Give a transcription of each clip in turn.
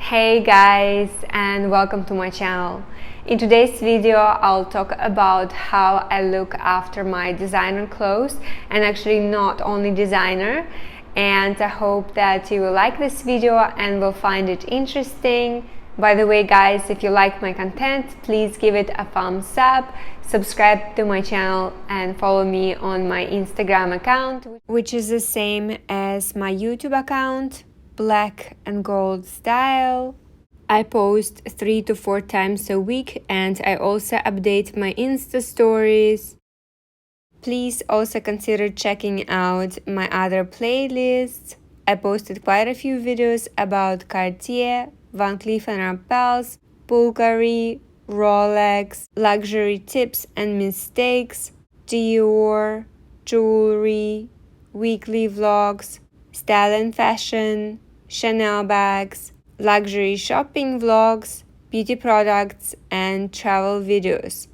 Hey guys, and welcome to my channel. In today's video I'll talk about how I look after my designer clothes, and actually not only designer, and I hope that you will like this video and will find it interesting. By the way guys, if you like my content, please give it a thumbs up, subscribe to my channel and follow me on my Instagram account, which is the same as my YouTube account, Black and Gold Style. I post 3 to 4 times a week and I also update my Insta stories. Please also consider checking out my other playlists. I posted quite a few videos about Cartier, Van Cleef & Arpels, Bulgari, Rolex, luxury tips and mistakes, Dior, jewelry, weekly vlogs, style and fashion, Chanel bags, luxury shopping vlogs, beauty products, and travel videos.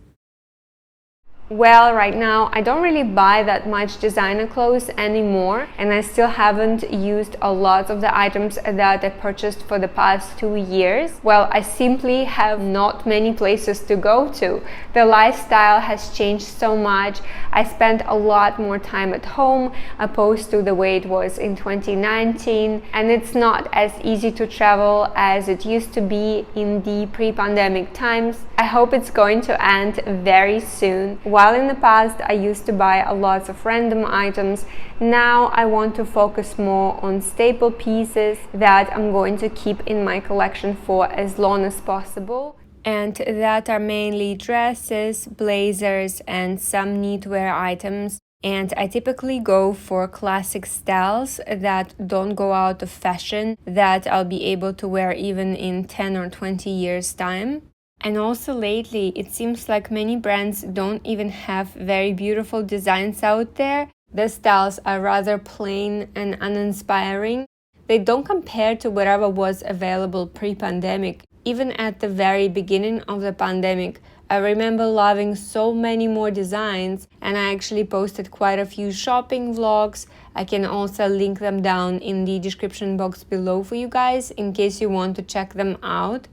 Well, right now I don't really buy that much designer clothes anymore, and I still haven't used a lot of the items that I purchased for the past 2 years. Well, I simply have not many places to go to. The lifestyle has changed so much. I spend a lot more time at home opposed to the way it was in 2019, and it's not as easy to travel as it used to be in the pre-pandemic times. I hope it's going to end very soon. While in the past I used to buy a lot of random items, now I want to focus more on staple pieces that I'm going to keep in my collection for as long as possible. And that are mainly dresses, blazers, and some knitwear items. And I typically go for classic styles that don't go out of fashion, that I'll be able to wear even in 10 or 20 years' time. And also lately, it seems like many brands don't even have very beautiful designs out there. The styles are rather plain and uninspiring. They don't compare to whatever was available pre-pandemic. Even at the very beginning of the pandemic, I remember loving so many more designs, and I actually posted quite a few shopping vlogs. I can also link them down in the description box below for you guys in case you want to check them out.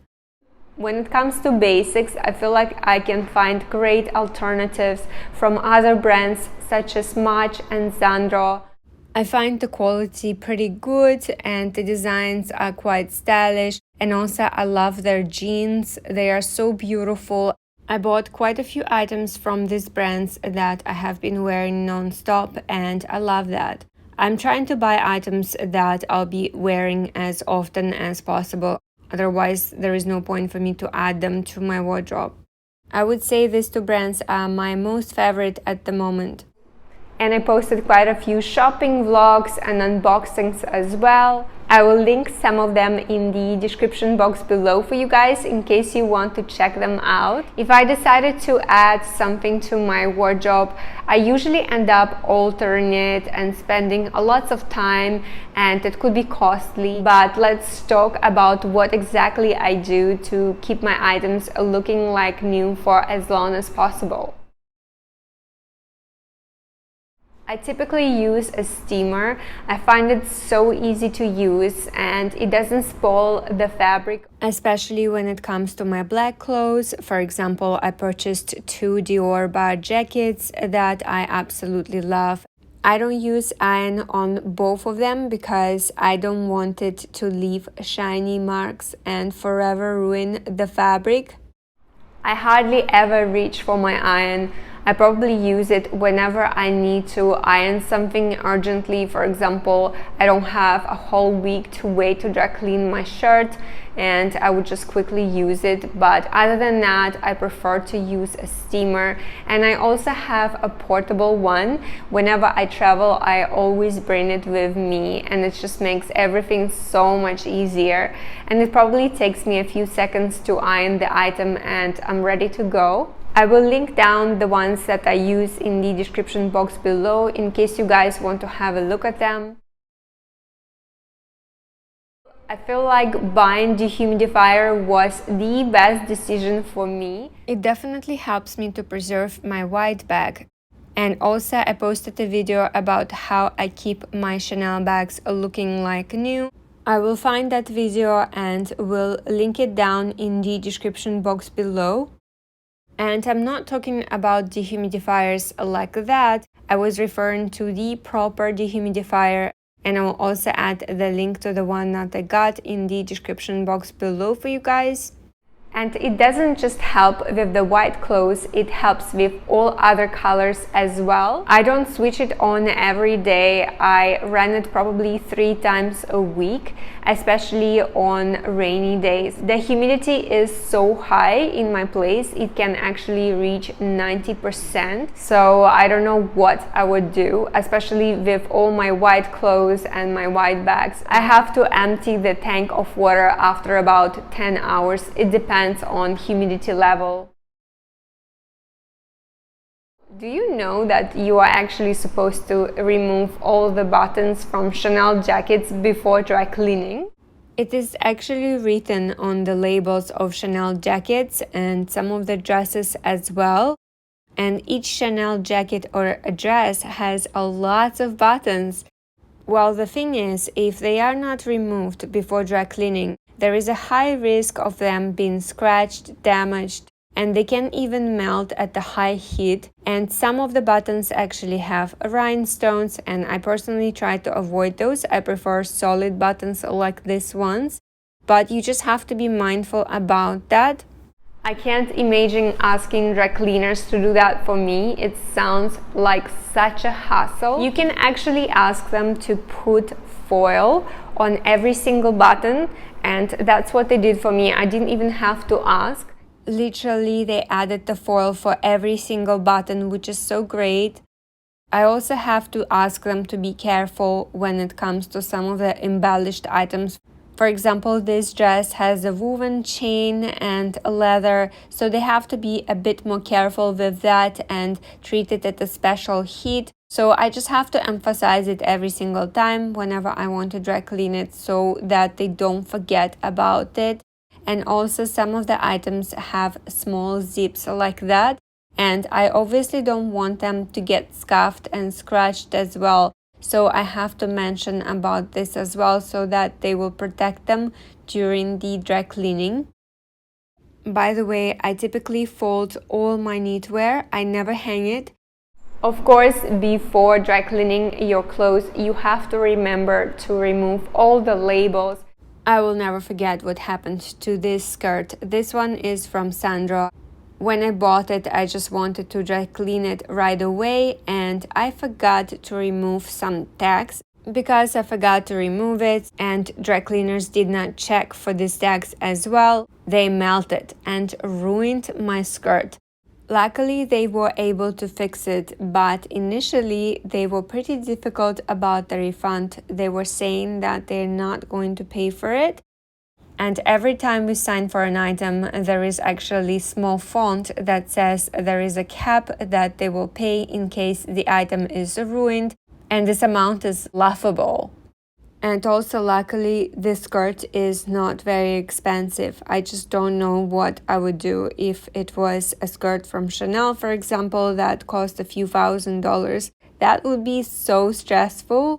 When it comes to basics, I feel like I can find great alternatives from other brands such as Match and Zandro. I find the quality pretty good and the designs are quite stylish, and also I love their jeans. They are so beautiful. I bought quite a few items from these brands that I have been wearing non-stop, and I love that. I'm trying to buy items that I'll be wearing as often as possible. Otherwise, there is no point for me to add them to my wardrobe. I would say these two brands are my most favorite at the moment. And I posted quite a few shopping vlogs and unboxings as well. I will link some of them in the description box below for you guys in case you want to check them out. If I decided to add something to my wardrobe, I usually end up altering it and spending a lot of time, and it could be costly. But let's talk about what exactly I do to keep my items looking like new for as long as possible. I typically use a steamer. I find it so easy to use and it doesn't spoil the fabric, especially when it comes to my black clothes. For example, I purchased 2 Dior bar jackets that I absolutely love. I don't use iron on both of them because I don't want it to leave shiny marks and forever ruin the fabric. I hardly ever reach for my iron. I probably use it whenever I need to iron something urgently. For example, I don't have a whole week to wait to dry clean my shirt, and I would just quickly use it. But other than that, I prefer to use a steamer, and I also have a portable one. Whenever I travel, I always bring it with me, and it just makes everything so much easier. And it probably takes me a few seconds to iron the item and I'm ready to go. I will link down the ones that I use in the description box below in case you guys want to have a look at them. I feel like buying dehumidifier was the best decision for me. It definitely helps me to preserve my white bag. And also I posted a video about how I keep my Chanel bags looking like new. I will find that video and will link it down in the description box below. And I'm not talking about dehumidifiers like that. I was referring to the proper dehumidifier, and I will also add the link to the one that I got in the description box below for you guys. And it doesn't just help with the white clothes, it helps with all other colors as well. I don't switch it on every day. I run it probably 3 times a week, especially on rainy days. The humidity is so high in my place, it can actually reach 90%. So I don't know what I would do, especially with all my white clothes and my white bags. I have to empty the tank of water after about 10 hours. It depends on humidity level. Do you know that you are actually supposed to remove all the buttons from Chanel jackets before dry cleaning? It is actually written on the labels of Chanel jackets and some of the dresses as well. And each Chanel jacket or a dress has a lot of buttons. Well, the thing is, if they are not removed before dry cleaning, there is a high risk of them being scratched, damaged, and they can even melt at the high heat. And some of the buttons actually have rhinestones, and I personally try to avoid those. I prefer solid buttons like these ones, but you just have to be mindful about that. I can't imagine asking dry cleaners to do that for me. It sounds like such a hassle. You can actually ask them to put foil on every single button, and that's what they did for me. I didn't even have to ask. Literally, they added the foil for every single button, which is so great. I also have to ask them to be careful when it comes to some of the embellished items. For example, this dress has a woven chain and a leather, so they have to be a bit more careful with that and treat it at a special heat. So I just have to emphasize it every single time whenever I want to dry clean it so that they don't forget about it. And also some of the items have small zips like that, and I obviously don't want them to get scuffed and scratched as well. So I have to mention about this as well so that they will protect them during the dry cleaning. By the way, I typically fold all my knitwear. I never hang it. Of course, before dry cleaning your clothes, you have to remember to remove all the labels. I will never forget what happened to this skirt. This one is from Sandro. When I bought it, I just wanted to dry clean it right away, and I forgot to remove some tags. Because I forgot to remove it and dry cleaners did not check for these tags as well, they melted and ruined my skirt. Luckily, they were able to fix it, but initially they were pretty difficult about the refund. They were saying that they're not going to pay for it. And every time we sign for an item, there is actually small font that says there is a cap that they will pay in case the item is ruined, and this amount is laughable. And also, luckily, this skirt is not very expensive. I just don't know what I would do if it was a skirt from Chanel, for example, that cost a few $1,000s. That would be so stressful.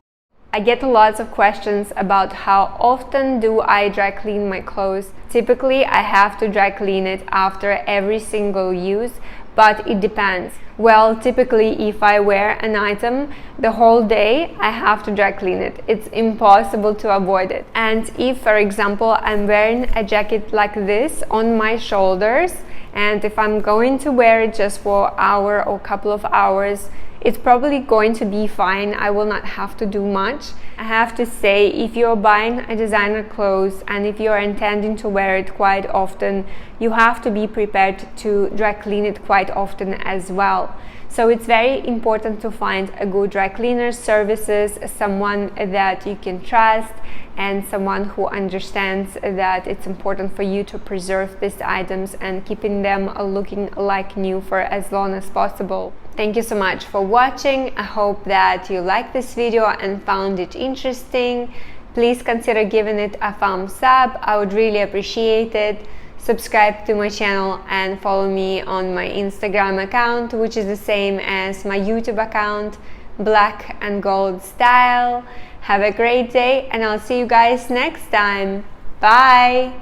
I get lots of questions about how often do I dry clean my clothes. Typically, I have to dry clean it after every single use, but it depends. Well, typically, if I wear an item the whole day, I have to dry clean it. It's impossible to avoid it. And if, for example, I'm wearing a jacket like this on my shoulders, and if I'm going to wear it just for an hour or a couple of hours, it's probably going to be fine. I will not have to do much. I have to say, if you're buying a designer clothes and if you're intending to wear it quite often, you have to be prepared to dry clean it quite often as well. So it's very important to find a good dry cleaner services, someone that you can trust, and someone who understands that it's important for you to preserve these items and keeping them looking like new for as long as possible. Thank you so much for watching. I hope that you liked this video and found it interesting. Please consider giving it a thumbs up. I would really appreciate it. Subscribe to my channel and follow me on my Instagram account, which is the same as my YouTube account, Black and Gold Style. Have a great day, and I'll see you guys next time. Bye!